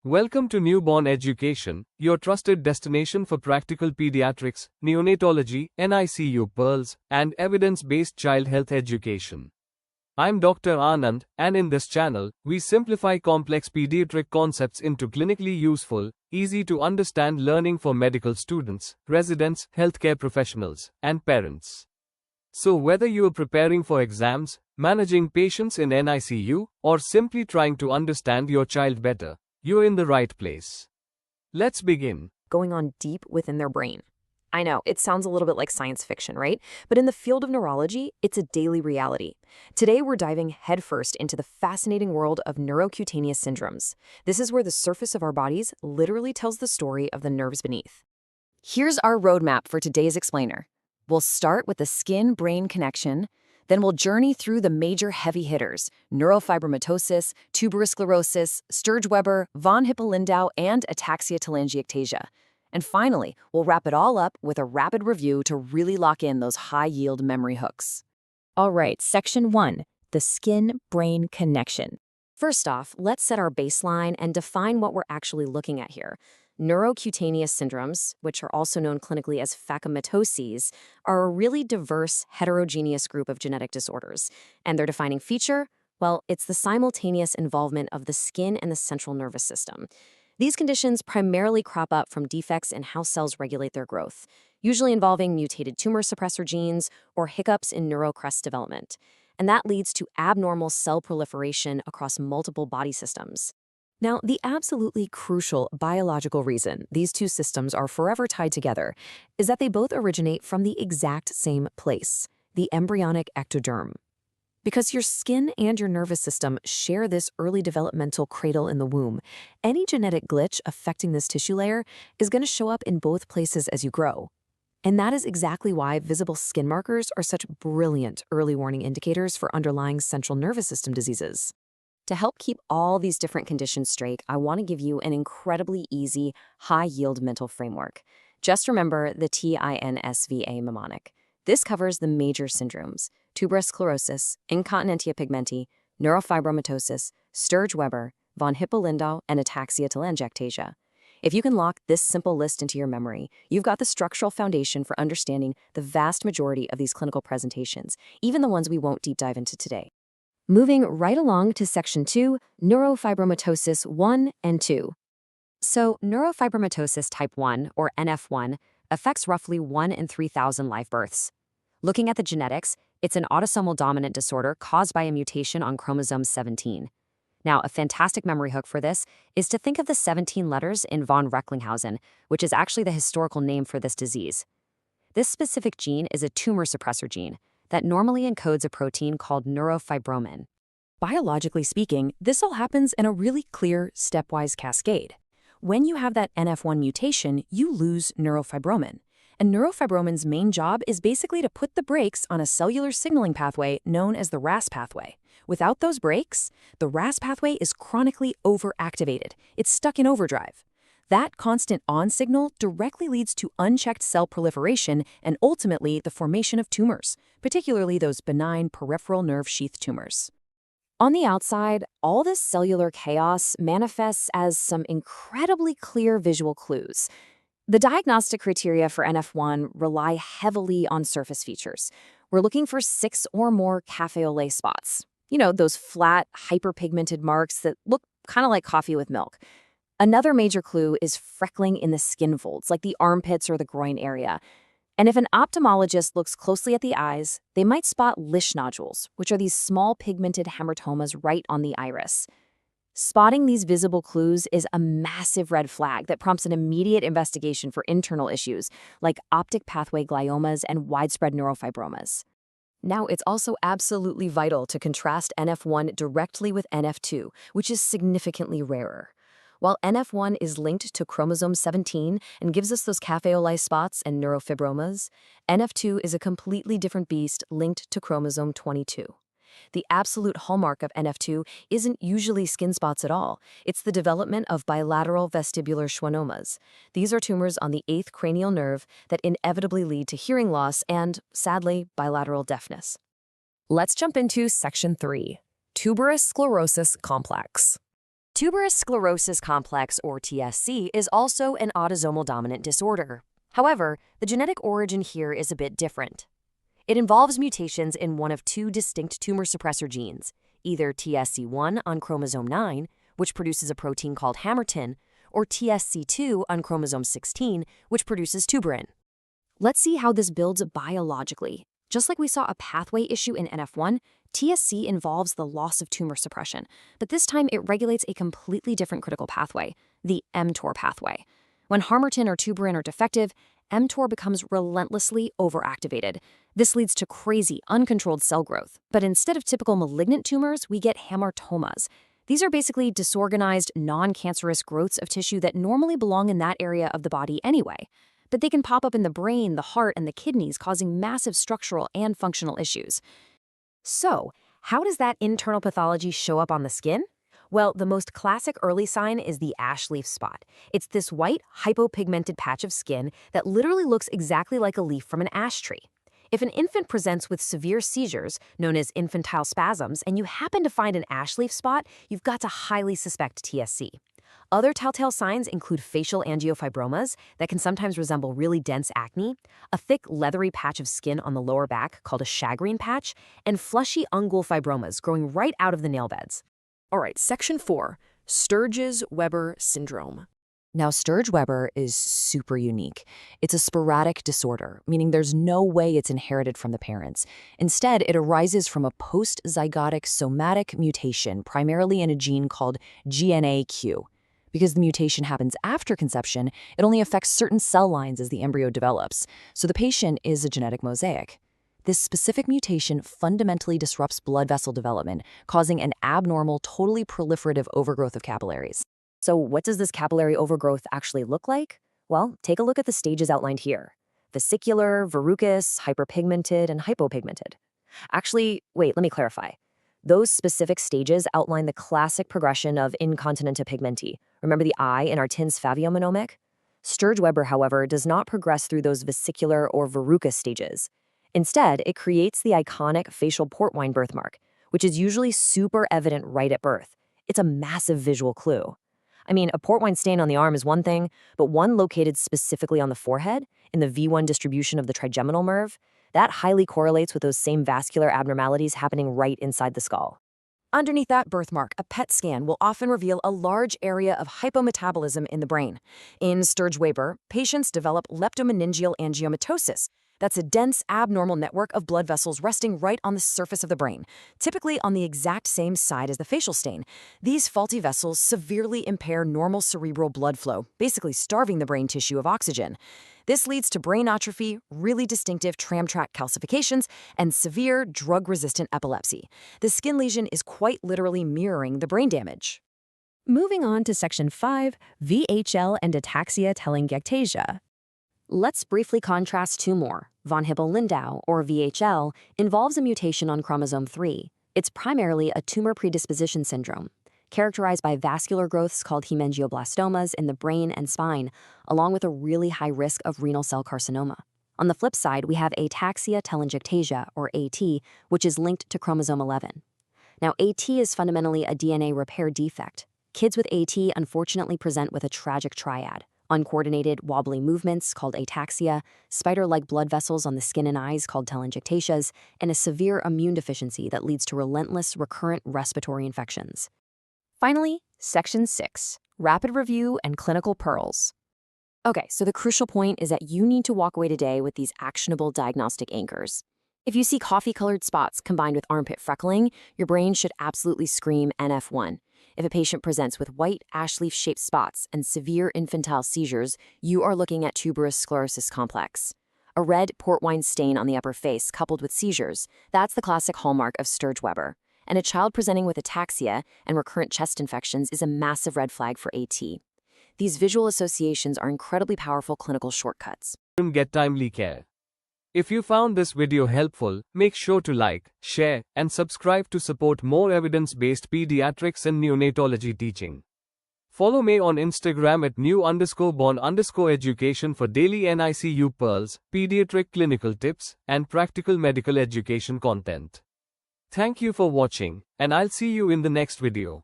Welcome to Newborn Education, your trusted destination for practical pediatrics, neonatology, NICU pearls, and evidence-based child health education. I'm Dr. Anand, and in this channel, we simplify complex pediatric concepts into clinically useful, easy to understand learning for medical students, residents, healthcare professionals, and parents. So whether you are preparing for exams, managing patients in NICU, or simply trying to understand your child better, you're in the right place. Let's begin. Going on deep within their brain. I know, it sounds a little bit like science fiction, right? But in the field of neurology, it's a daily reality. Today, we're diving headfirst into the fascinating world of neurocutaneous syndromes. This is where the surface of our bodies literally tells the story of the nerves beneath. Here's our roadmap for today's explainer. We'll start with the skin-brain connection. Then we'll journey through the major heavy hitters: neurofibromatosis, tuberous sclerosis, Sturge-Weber, von Hippel-Lindau, and ataxia-telangiectasia. And finally, we'll wrap it all up with a rapid review to really lock in those high-yield memory hooks. All right, Section 1, the skin-brain connection. First off, let's set our baseline and define what we're actually looking at here. Neurocutaneous syndromes, which are also known clinically as phacomatoses, are a really diverse, heterogeneous group of genetic disorders. And their defining feature? Well, it's the simultaneous involvement of the skin and the central nervous system. These conditions primarily crop up from defects in how cells regulate their growth, usually involving mutated tumor suppressor genes or hiccups in neurocrest development. And that leads to abnormal cell proliferation across multiple body systems. Now, the absolutely crucial biological reason these two systems are forever tied together is that they both originate from the exact same place, the embryonic ectoderm. Because your skin and your nervous system share this early developmental cradle in the womb, any genetic glitch affecting this tissue layer is going to show up in both places as you grow. And that is exactly why visible skin markers are such brilliant early warning indicators for underlying central nervous system diseases. To help keep all these different conditions straight, I want to give you an incredibly easy, high-yield mental framework. Just remember the TINSVA mnemonic. This covers the major syndromes: tuberous sclerosis, incontinentia pigmenti, neurofibromatosis, Sturge-Weber, von Hippel-Lindau, and ataxia-telangiectasia. If you can lock this simple list into your memory, you've got the structural foundation for understanding the vast majority of these clinical presentations, even the ones we won't deep dive into today. Moving right along to Section 2, neurofibromatosis 1 and 2. So, neurofibromatosis type 1, or NF1, affects roughly 1 in 3,000 live births. Looking at the genetics, it's an autosomal dominant disorder caused by a mutation on chromosome 17. Now, a fantastic memory hook for this is to think of the 17 letters in von Recklinghausen, which is actually the historical name for this disease. This specific gene is a tumor suppressor gene that normally encodes a protein called neurofibromin. Biologically speaking, this all happens in a really clear, stepwise cascade. When you have that NF1 mutation, you lose neurofibromin. And neurofibromin's main job is basically to put the brakes on a cellular signaling pathway known as the RAS pathway. Without those brakes, the RAS pathway is chronically overactivated. It's stuck in overdrive. That constant on signal directly leads to unchecked cell proliferation and ultimately the formation of tumors, particularly those benign peripheral nerve sheath tumors. On the outside, all this cellular chaos manifests as some incredibly clear visual clues. The diagnostic criteria for NF1 rely heavily on surface features. We're looking for 6 or more Café-au-Lait spots. You know, those flat, hyperpigmented marks that look kind of like coffee with milk. Another major clue is freckling in the skin folds, like the armpits or the groin area. And if an ophthalmologist looks closely at the eyes, they might spot Lisch nodules, which are these small pigmented hematomas right on the iris. Spotting these visible clues is a massive red flag that prompts an immediate investigation for internal issues, like optic pathway gliomas and widespread neurofibromas. Now, it's also absolutely vital to contrast NF1 directly with NF2, which is significantly rarer. While NF1 is linked to chromosome 17 and gives us those Café-au-Lait spots and neurofibromas, NF2 is a completely different beast linked to chromosome 22. The absolute hallmark of NF2 isn't usually skin spots at all. It's the development of bilateral vestibular schwannomas. These are tumors on the 8th cranial nerve that inevitably lead to hearing loss and, sadly, bilateral deafness. Let's jump into Section 3, tuberous sclerosis complex. Tuberous sclerosis complex, or TSC, is also an autosomal dominant disorder. However, the genetic origin here is a bit different. It involves mutations in one of two distinct tumor suppressor genes, either TSC1 on chromosome 9, which produces a protein called hamartin, or TSC2 on chromosome 16, which produces tuberin. Let's see how this builds biologically. Just like we saw a pathway issue in NF1, TSC involves the loss of tumor suppression, but this time it regulates a completely different critical pathway, the mTOR pathway. When hamartin or tuberin are defective, mTOR becomes relentlessly overactivated. This leads to crazy, uncontrolled cell growth. But instead of typical malignant tumors, we get hamartomas. These are basically disorganized, non-cancerous growths of tissue that normally belong in that area of the body anyway. But they can pop up in the brain, the heart, and the kidneys, causing massive structural and functional issues. So, how does that internal pathology show up on the skin? Well, the most classic early sign is the ash leaf spot. It's this white, hypopigmented patch of skin that literally looks exactly like a leaf from an ash tree. If an infant presents with severe seizures, known as infantile spasms, and you happen to find an ash leaf spot, you've got to highly suspect TSC. Other telltale signs include facial angiofibromas that can sometimes resemble really dense acne, a thick, leathery patch of skin on the lower back called a Shagreen Patch, and fleshy ungual fibromas growing right out of the nail beds. All right, Section 4, Sturge-Weber Syndrome. Now, Sturge-Weber is super unique. It's a sporadic disorder, meaning there's no way it's inherited from the parents. Instead, it arises from a post-zygotic somatic mutation, primarily in a gene called GNAQ. Because the mutation happens after conception, it only affects certain cell lines as the embryo develops, so the patient is a genetic mosaic. This specific mutation fundamentally disrupts blood vessel development, causing an abnormal, totally proliferative overgrowth of capillaries. So what does this capillary overgrowth actually look like? Well, take a look at the stages outlined here. Vesicular, verrucous, hyperpigmented, and hypopigmented. Actually, wait, let me clarify. Those specific stages outline the classic progression of incontinenta pigmenti. Remember the I in our Tin's faviomonomic? Sturge-Weber, however, does not progress through those vesicular or verrucous stages. Instead, it creates the iconic facial port wine birthmark, which is usually super evident right at birth. It's a massive visual clue. I mean, a port wine stain on the arm is one thing, but one located specifically on the forehead, in the V1 distribution of the trigeminal nerve, that highly correlates with those same vascular abnormalities happening right inside the skull. Underneath that birthmark, a PET scan will often reveal a large area of hypometabolism in the brain. In Sturge-Weber, patients develop leptomeningeal angiomatosis. That's a dense, abnormal network of blood vessels resting right on the surface of the brain, typically on the exact same side as the facial stain. These faulty vessels severely impair normal cerebral blood flow, basically starving the brain tissue of oxygen. This leads to brain atrophy, really distinctive tram tract calcifications, and severe drug-resistant epilepsy. The skin lesion is quite literally mirroring the brain damage. Moving on to Section 5, VHL and ataxia telangiectasia. Let's briefly contrast two more. Von Hippel-Lindau, or VHL, involves a mutation on chromosome 3. It's primarily a tumor predisposition syndrome, characterized by vascular growths called hemangioblastomas in the brain and spine, along with a really high risk of renal cell carcinoma. On the flip side, we have ataxia telangiectasia, or AT, which is linked to chromosome 11. Now, AT is fundamentally a DNA repair defect. Kids with AT unfortunately present with a tragic triad: uncoordinated, wobbly movements called ataxia, spider-like blood vessels on the skin and eyes called telangiectasias, and a severe immune deficiency that leads to relentless, recurrent respiratory infections. Finally, Section 6, Rapid Review and Clinical Pearls. Okay, so the crucial point is that you need to walk away today with these actionable diagnostic anchors. If you see coffee-colored spots combined with armpit freckling, your brain should absolutely scream NF1. If a patient presents with white, ash leaf-shaped spots and severe infantile seizures, you are looking at tuberous sclerosis complex. A red port wine stain on the upper face coupled with seizures, that's the classic hallmark of Sturge-Weber. And a child presenting with ataxia and recurrent chest infections is a massive red flag for AT. These visual associations are incredibly powerful clinical shortcuts. Get timely care. If you found this video helpful, make sure to like, share, and subscribe to support more evidence-based pediatrics and neonatology teaching. Follow me on Instagram at new_born_education for daily NICU pearls, pediatric clinical tips, and practical medical education content. Thank you for watching, and I'll see you in the next video.